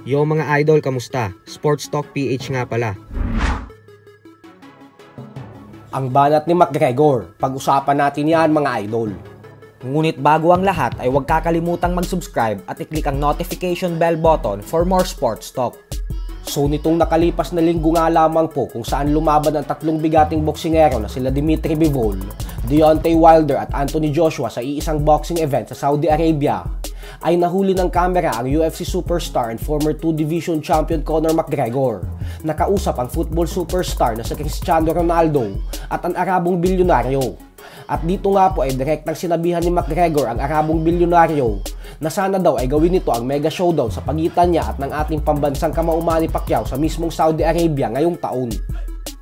Yo mga idol, kamusta? Sports Talk PH nga pala. Ang banat ni McGregor, pag-usapan natin yan mga idol. Ngunit bago ang lahat ay huwag kakalimutang mag-subscribe at i-click ang notification bell button for more sports talk. So nitong nakalipas na linggo nga lamang po kung saan lumaban ang tatlong bigating boksingero na sila Dimitri Bivol, Deontay Wilder at Anthony Joshua sa iisang boxing event sa Saudi Arabia, ay nahuli ng kamera ang UFC superstar and former 2-division champion Conor McGregor. Nakausap ang football superstar na si Cristiano Ronaldo at ang Arabong bilyonaryo. At dito nga po ay direktang sinabihan ni McGregor ang Arabong bilyonaryo na sana daw ay gawin nito ang mega showdown sa pagitan niya at ng ating pambansang kamao Manny Pacquiao sa mismong Saudi Arabia ngayong taon.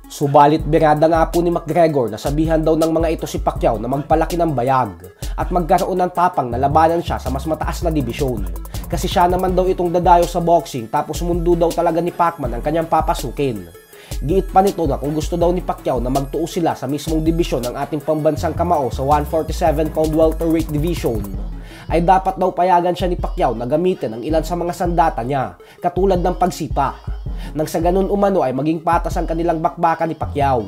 Subalit birada nga po ni McGregor na sabihan daw ng mga ito si Pacquiao na magpalaki ng bayag at magkaroon ng tapang na labanan siya sa mas mataas na dibisyon. Kasi siya naman daw itong dadayo sa boxing tapos mundo daw talaga ni Pacman ang kanyang papasukin. Giit pa nito na kung gusto daw ni Pacquiao na magtuo sila sa mismong dibisyon ng ating pambansang kamao sa 147-pound welterweight division, ay dapat daw payagan siya ni Pacquiao na gamitin ang ilan sa mga sandata niya, katulad ng pagsipa. Nang sa ganun umano ay maging patas ang kanilang bakbakan ni Pacquiao.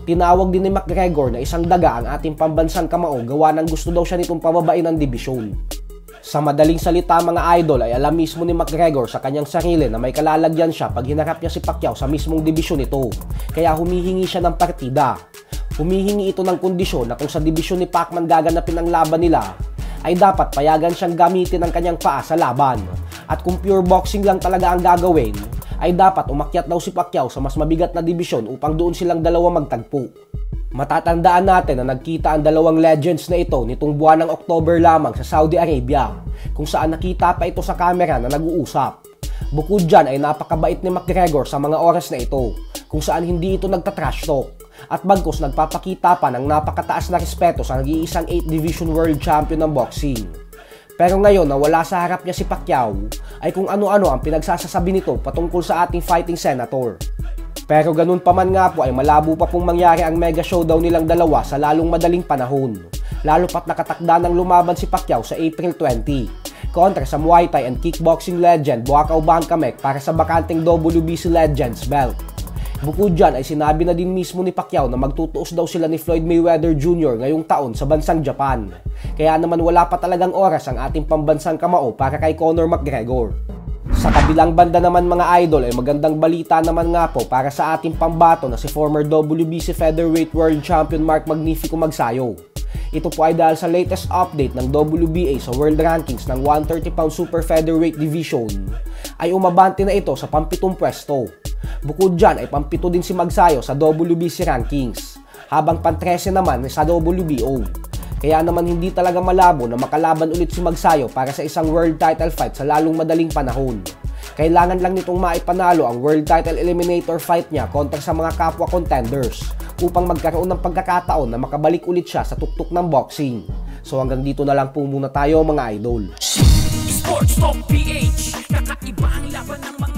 Tinawag din ni McGregor na isang daga ang ating pambansang kamao gawa ng gusto daw siya nitong pababain ng dibisyon. Sa madaling salita mga idol ay alam mismo ni McGregor sa kanyang sarili na may kalalagyan siya pag hinarap niya si Pacquiao sa mismong dibisyon nito. Kaya humihingi siya ng partida. Humihingi ito ng kondisyon na kung sa dibisyon ni Pacman gaganapin ang laban nila, ay dapat payagan siyang gamitin ang kanyang paa sa laban. At kung pure boxing lang talaga ang gagawin, ay dapat umakyat daw si Pacquiao sa mas mabigat na dibisyon upang doon silang dalawa magtagpo. Matatandaan natin na nagkita ang dalawang legends na ito nitong buwan ng October lamang sa Saudi Arabia, kung saan nakita pa ito sa kamera na nag-uusap. Bukod dyan ay napakabait ni McGregor sa mga oras na ito, kung saan hindi ito nagtatrash talk, at bagkus nagpapakita pa ng napakataas na respeto sa nag-iisang 8th Division World Champion ng boxing. Pero ngayon na wala sa harap niya si Pacquiao, ay kung ano-ano ang pinagsasasabi nito patungkol sa ating fighting senator. Pero ganun pa man nga po ay malabo pa pong mangyari ang mega showdown nilang dalawa sa lalong madaling panahon. Lalo pat nakatakda ng lumaban si Pacquiao sa April 20 kontra sa Muay Thai and Kickboxing legend Boacau Bancamek para sa bakanteng WBC Legends belt. Bukod dyan ay sinabi na din mismo ni Pacquiao na magtutuos daw sila ni Floyd Mayweather Jr. ngayong taon sa bansang Japan. Kaya naman wala pa talagang oras ang ating pambansang kamao para kay Conor McGregor. Sa kabilang banda naman mga idol ay magandang balita naman nga po para sa ating pambato na si former WBC Featherweight World Champion Mark Magnifico Magsayo. Ito po ay dahil sa latest update ng WBA sa World Rankings ng 130-pound Super Featherweight Division ay umabante na ito sa pampitong pwesto. Bukod dyan ay pampito din si Magsayo sa WBC Rankings, habang pan-13 naman sa WBO. Kaya naman hindi talaga malabo na makalaban ulit si Magsayo para sa isang world title fight sa lalong madaling panahon. Kailangan lang nitong maipanalo ang world title eliminator fight niya kontra sa mga kapwa contenders upang magkaroon ng pagkakataon na makabalik ulit siya sa tuktok ng boxing. So hanggang dito na lang po muna tayo mga idol. Sports Talk PH, kakaiba ang laban ng mga